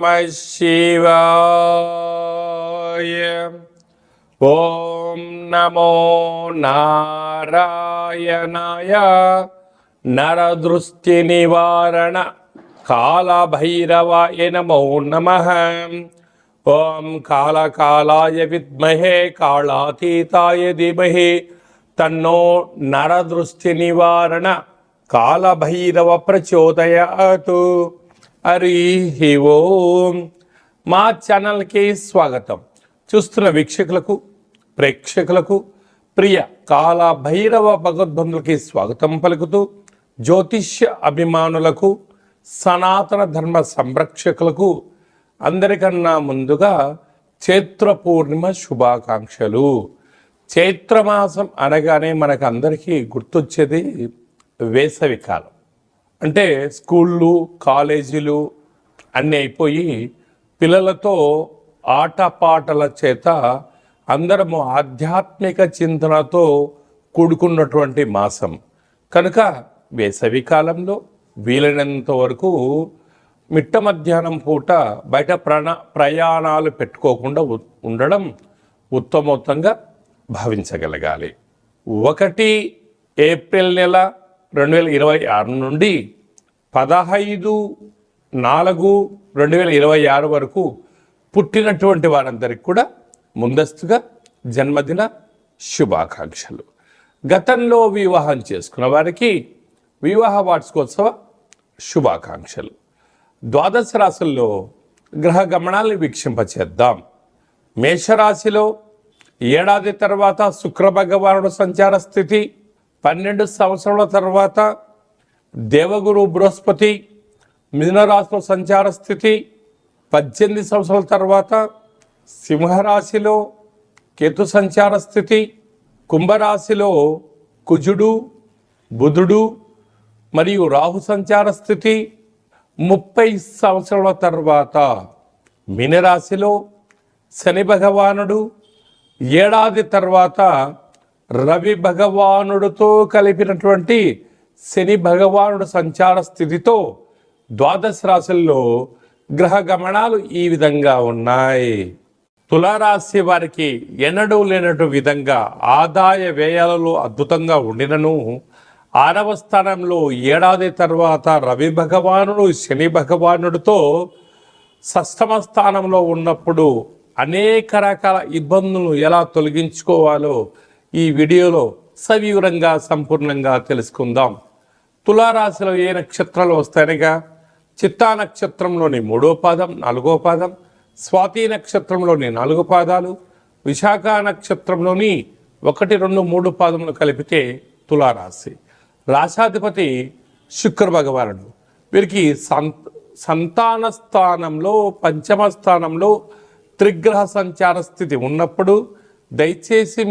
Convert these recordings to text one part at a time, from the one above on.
నమః శివాయ. ఓం నమో నారాయణాయ. నరదృష్టి నివారణ కాళభైరవాయ నమో నమః. ఓం కాళకాలాయ విద్మహే కాళాతీతాయ ధీమహి తన్నో నరదృష్టి నివారణ కాళభైరవ ప్రచోదయాతు. హరి ఓం. మా ఛానల్కి స్వాగతం. చూస్తున్న వీక్షకులకు, ప్రేక్షకులకు, ప్రియ కాళభైరవ భగవద్బంధులకి స్వాగతం పలుకుతూ, జ్యోతిష్య అభిమానులకు, సనాతన ధర్మ సంరక్షకులకు అందరికన్నా ముందుగా చైత్ర పూర్ణిమ శుభాకాంక్షలు. చైత్రమాసం అనగానే మనకు అందరికీ గుర్తొచ్చేది వేసవికాలం. అంటే స్కూళ్ళు, కాలేజీలు అన్నీ అయిపోయి పిల్లలతో ఆటపాటల చేత అందరము ఆధ్యాత్మిక చింతనతో కూడుకున్నటువంటి మాసం కనుక వేసవి కాలంలో వీలైనంత వరకు మిట్ట మధ్యాహ్నం పూట బయట ప్రయాణాలు పెట్టుకోకుండా ఉండడం ఉత్తమోత్తంగా భావించగలగాలి. 1 ఏప్రిల్ నెల 2026 నుండి 15/4/2026 వరకు పుట్టినటువంటి వారందరికీ కూడా ముందస్తుగా జన్మదిన శుభాకాంక్షలు. గతంలో వివాహం చేసుకున్న వారికి వివాహ వార్షికోత్సవ శుభాకాంక్షలు. ద్వాదశ రాశుల్లో గ్రహ గమనాల్ని వీక్షింపచేద్దాం. మేషరాశిలో ఏడాది తర్వాత శుక్ర భగవానుడు సంచార స్థితి, 12 సంవత్సరాల తర్వాత దేవగురు బృహస్పతి మిథునరాశిలో సంచార స్థితి, 18 సంవత్సరాల తర్వాత సింహరాశిలో కేతు సంచార స్థితి, కుంభరాశిలో కుజుడు, బుధుడు మరియు రాహు సంచార స్థితి, 30 సంవత్సరాల తర్వాత మీనరాశిలో శని భగవానుడు, ఏడాది తర్వాత రవి భగవానుడితో కలిపినటువంటి శని భగవానుడు సంచార స్థితితో ద్వాదశ రాశుల్లో గ్రహ గమనాలు ఈ విధంగా ఉన్నాయి. తులారాశి వారికి ఎన్నడూ లేనటు విధంగా ఆదాయ వ్యయాలలో అద్భుతంగా ఉండినను 6వ స్థానంలో ఏడాది తర్వాత రవి భగవానుడు శని భగవానుడితో 6వ స్థానంలో ఉన్నప్పుడు అనేక రకాల ఇబ్బందులను ఎలా తొలగించుకోవాలో ఈ వీడియోలో సవివరంగా సంపూర్ణంగా తెలుసుకుందాం. తులారాశిలో ఏ నక్షత్రాలు వస్తాయనగా చిత్తా నక్షత్రంలోని 3వ పాదం, 4వ పాదం, స్వాతి నక్షత్రంలోని 4 పాదాలు, విశాఖ నక్షత్రంలోని 1, 2, 3 పాదములు కలిపితే తులారాశి. రాశాధిపతి శుక్ర భగవానుడు. వీరికి సంతాన స్థానంలో 5వ స్థానంలో త్రిగ్రహ సంచార స్థితి ఉన్నప్పుడు దయచేసి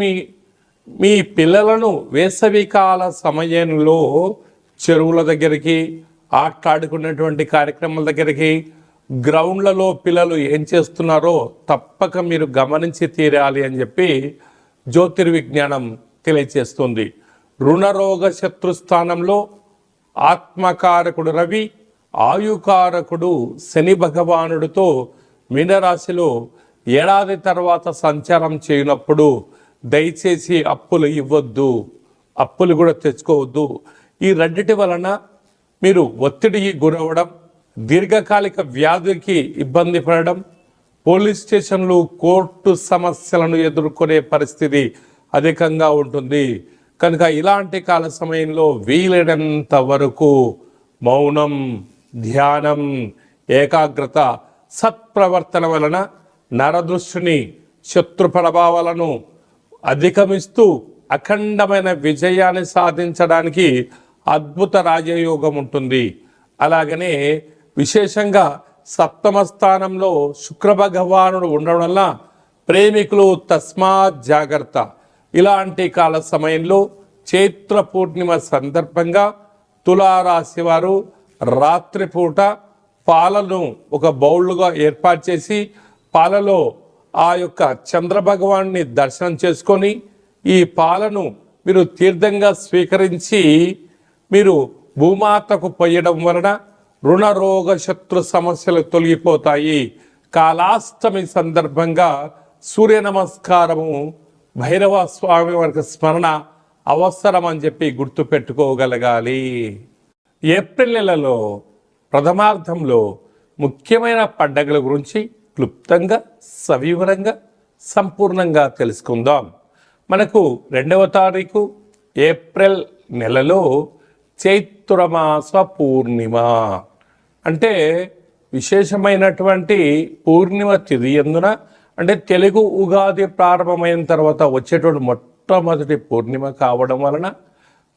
మీ పిల్లలను వేసవికాల సమయంలో చెరువుల దగ్గరికి, ఆడుకునేటువంటి కార్యక్రమాల దగ్గరికి, గ్రౌండ్లలో పిల్లలు ఏం చేస్తున్నారో తప్పక మీరు గమనించి తీరాలి అని చెప్పి జ్యోతిర్విజ్ఞానం తెలియచేస్తుంది. రుణరోగ శత్రుస్థానంలో ఆత్మకారకుడు రవి, ఆయుకారకుడు శని భగవానుడితో మీనరాశిలో ఏడాది తర్వాత సంచారం చేయనప్పుడు దయచేసి అప్పులు ఇవ్వద్దు, అప్పులు కూడా తెచ్చుకోవద్దు. ఈ రెండిటి వలన మీరు ఒత్తిడికి గురవడం, దీర్ఘకాలిక వ్యాధికి ఇబ్బంది పడడం, పోలీస్ స్టేషన్లు, కోర్టు సమస్యలను ఎదుర్కొనే పరిస్థితి అధికంగా ఉంటుంది. కనుక ఇలాంటి కాల సమయంలో వీలైనంత వరకు మౌనం, ధ్యానం, ఏకాగ్రత, సత్ప్రవర్తన వలన నరదృష్టిని, శత్రు ప్రభావాలను అధిగమిస్తూ అఖండమైన విజయాన్ని సాధించడానికి అద్భుత రాజయోగం ఉంటుంది. అలాగనే విశేషంగా 7వ స్థానంలో శుక్ర భగవానుడు ఉండడం వల్ల ప్రేమికులు తస్మాత్ జాగ్రత్త. ఇలాంటి కాల సమయంలో చైత్ర పూర్ణిమ సందర్భంగా తులారాశి వారు రాత్రిపూట పాలను ఒక బౌల్గా ఏర్పాటు చేసి పాలలో ఆ యొక్క చంద్రభగవాన్ని దర్శనం చేసుకొని ఈ పాలను మీరు తీర్థంగా స్వీకరించి మీరు భూమాతకు పోయడం వలన రుణ రోగ శత్రు సమస్యలు తొలగిపోతాయి. కాలాష్టమి సందర్భంగా సూర్య నమస్కారము, భైరవ స్వామి వారికి స్మరణ అవసరం అని చెప్పి గుర్తు పెట్టుకోగలగాలి. ఏప్రిల్ నెలలో ప్రథమార్థంలో ముఖ్యమైన పండగల గురించి క్లుప్తంగా, సవివరంగా, సంపూర్ణంగా తెలుసుకుందాం. మనకు 2వ తారీఖు ఏప్రిల్ నెలలో చైత్రమాస పూర్ణిమ అంటే విశేషమైనటువంటి పూర్ణిమ తిథి ఎందున, అంటే తెలుగు ఉగాది ప్రారంభమైన తర్వాత వచ్చేటువంటి మొట్టమొదటి పూర్ణిమ కావడం వలన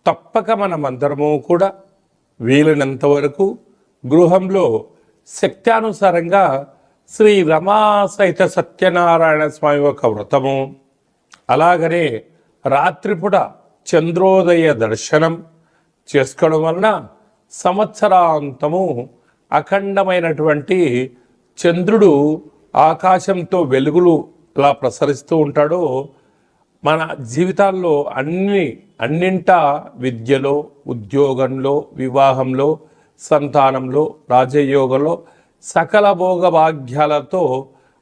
తప్పక మనమందరము కూడా వీలైనంత వరకు గృహంలో శక్త్యానుసారంగా శ్రీ రమా సహిత సత్యనారాయణ స్వామి యొక్క వ్రతము, అలాగనే రాత్రిపూట చంద్రోదయ దర్శనం చేసుకోవడం వలన సంవత్సరాంతము అఖండమైనటువంటి చంద్రుడు ఆకాశంతో వెలుగులు ఎలా ప్రసరిస్తూ ఉంటాడో మన జీవితాల్లో అన్నింటా విద్యలో, ఉద్యోగంలో, వివాహంలో, సంతానంలో, రాజయోగంలో సకల భోగ భాగ్యాలతో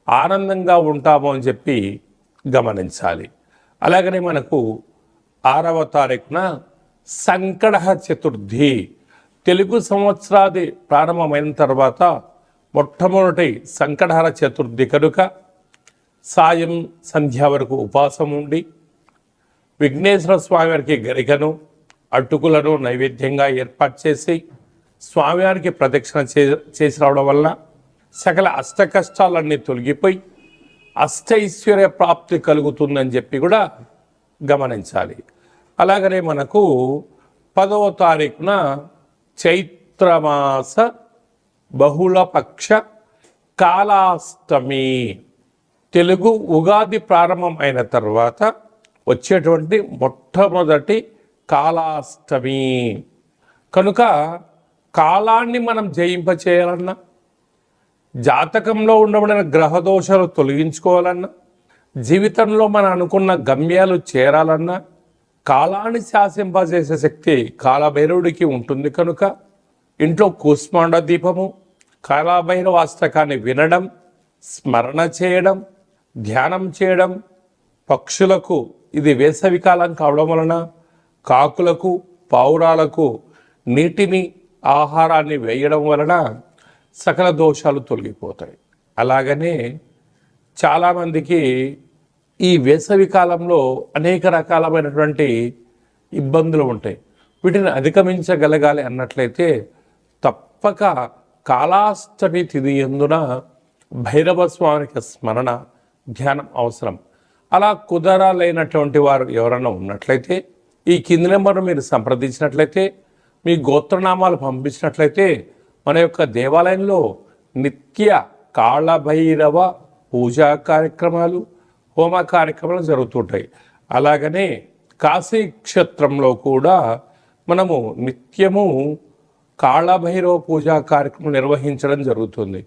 ఆనందంగా ఉంటాము అని చెప్పి గమనించాలి. అలాగనే మనకు 6వ తారీఖున సంకటహ చతుర్థి, తెలుగు సంవత్సరాది ప్రారంభమైన తర్వాత మొట్టమొదటి సంకటహర చతుర్థి కనుక సాయం సంధ్య వరకు ఉపవాసం ఉండి విఘ్నేశ్వర స్వామివారికి గరికను, అటుకులను నైవేద్యంగా ఏర్పాటు చేసి స్వామివారికి ప్రదక్షిణ చేసి రావడం వల్ల సకల అష్ట కష్టాలన్నీ తొలగిపోయి అష్టైశ్వర్య ప్రాప్తి కలుగుతుందని చెప్పి కూడా గమనించాలి. అలాగనే మనకు 10వ తారీఖున చైత్రమాస బహుళపక్ష కాలాష్టమి, తెలుగు ఉగాది ప్రారంభం అయిన తర్వాత వచ్చేటువంటి మొట్టమొదటి కాలాష్టమి కనుక కాలాన్ని మనం జయింపచేయాలన్నా, జాతకంలో ఉండబడిన గ్రహదోషాలు తొలగించుకోవాలన్నా, జీవితంలో మనం అనుకున్న గమ్యాలు చేరాలన్నా కాలాన్ని శాసింపజేసే శక్తి కాలభైరవుడికి ఉంటుంది. కనుక ఇంట్లో కూష్మాండ దీపము, కాలభైరవ అష్టకాన్ని వినడం, స్మరణ చేయడం, ధ్యానం చేయడం, పక్షులకు ఇది వేసవికాలం కావడం వలన కాకులకు, పావురాలకు నీటిని, ఆహారాన్ని వేయడం వలన సకల దోషాలు తొలగిపోతాయి. అలాగనే చాలామందికి ఈ వేసవి కాలంలో అనేక రకాలమైనటువంటి ఇబ్బందులు ఉంటాయి. వీటిని అధిగమించగలగాలి అన్నట్లయితే తప్పక కాలాష్టమి తిథి ఎందున భైరవ స్వామికి స్మరణ, ధ్యానం అవసరం. అలా కుదరాలైనటువంటి వారు ఎవరైనా ఉన్నట్లయితే ఈ కింది నెంబర్ను మీరు సంప్రదించినట్లయితే, మీ గోత్రనామాలు పంపించినట్లయితే మన యొక్క దేవాలయంలో నిత్య కాళభైరవ పూజా కార్యక్రమాలు, హోమ కార్యక్రమాలు జరుగుతుంటాయి. అలాగనే కాశీ క్షేత్రంలో కూడా మనము నిత్యము కాళభైరవ పూజా కార్యక్రమం నిర్వహించడం జరుగుతుంది.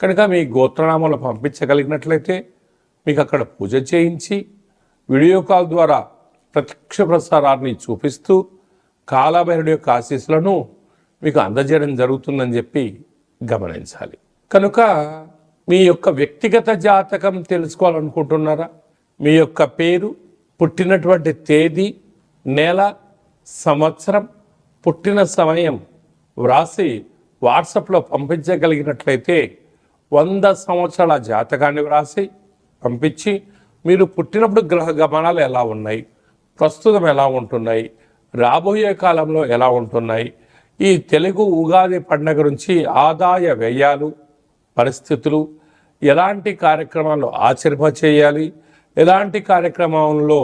కనుక మీ గోత్రనామాలు పంపించగలిగినట్లయితే మీకు అక్కడ పూజ చేయించి వీడియో కాల్ ద్వారా ప్రత్యక్ష ప్రసారాన్ని చూపిస్తూ కాళభైరుడి యొక్క ఆశీస్సులను మీకు అందజేయడం జరుగుతుందని చెప్పి గమనించాలి. కనుక మీ యొక్క వ్యక్తిగత జాతకం తెలుసుకోవాలనుకుంటున్నారా? మీ యొక్క పేరు, పుట్టినటువంటి తేదీ, నెల, సంవత్సరం, పుట్టిన సమయం వ్రాసి వాట్సాప్లో పంపించగలిగినట్లయితే 100 సంవత్సరాల జాతకాన్ని వ్రాసి పంపించి మీరు పుట్టినప్పుడు గ్రహ గమనాలు ఎలా ఉన్నాయి, ప్రస్తుతం ఎలా ఉంటున్నాయి, రాబోయే కాలంలో ఎలా ఉంటున్నాయి, ఈ తెలుగు ఉగాది పండుగ నుంచి ఆదాయ వ్యయాలు, పరిస్థితులు, ఎలాంటి కార్యక్రమాలు ఆచరింపచేయాలి, ఎలాంటి కార్యక్రమంలో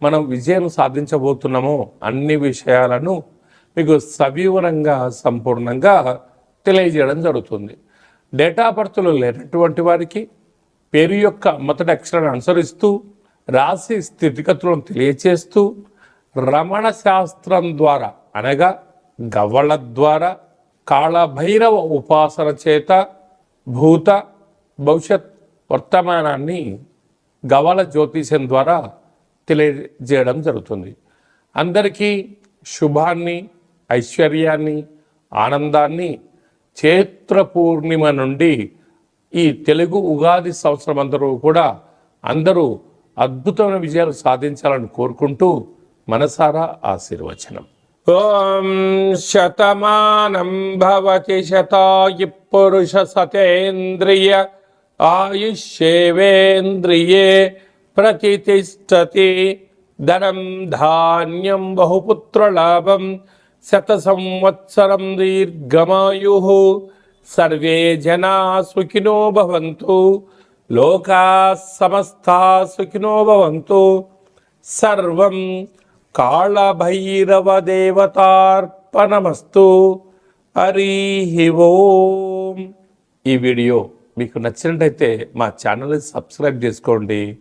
మనం విజయం సాధించబోతున్నామో అన్ని విషయాలను మీకు సవివరంగా, సంపూర్ణంగా తెలియజేయడం జరుగుతుంది. డేటా బర్త్లు లేనటువంటి వారికి పేరు యొక్క మొదటి అక్షరాన్ని అనుసరిస్తూ రాశి స్థితిగతులను తెలియచేస్తూ రమణ శాస్త్రం ద్వారా అనగా గవ్వల ద్వారా కాళభైరవ ఉపాసన చేత భూత భవిష్యత్ వర్తమానాన్ని గవ్వల జ్యోతిష్యం ద్వారా తెలియజేయడం జరుగుతుంది. అందరికీ శుభాన్ని, ఐశ్వర్యాన్ని, ఆనందాన్ని, చైత్ర పూర్ణిమ నుండి ఈ తెలుగు ఉగాది సంవత్సరం అందరూ అద్భుతమైన విజయాలు సాధించాలని కోరుకుంటూ మనసారా ఆశీర్వచనం. ఓం శతమానం భవతి శతాయు పురుష సతేంద్రియ ఆయుష్యేవేంద్రియే ప్రతిష్టతి. ధనం ధాన్యం బహుపుత్రలాభం శత సంవత్సరం దీర్ఘమాయు. సర్వే జనా సుఖినో భవంతు. లోకా సమస్తా సుఖినో భవంతు. సర్వం కాళభైరవ దేవతార్పణమస్తు. హరి ఓం. ఈ వీడియో మీకు నచ్చినట్టయితే మా ఛానల్ని సబ్స్క్రైబ్ చేసుకోండి,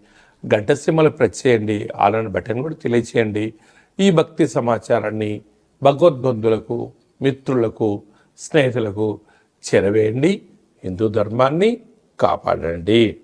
గంట సింబల్ ప్రెస్ చేయండి, ఆల్ బటన్ కూడా తెలియచేయండి. ఈ భక్తి సమాచారాన్ని భగవద్బంధులకు, మిత్రులకు, స్నేహితులకు చేరవేయండి. హిందూ ధర్మాన్ని కాపాడండి.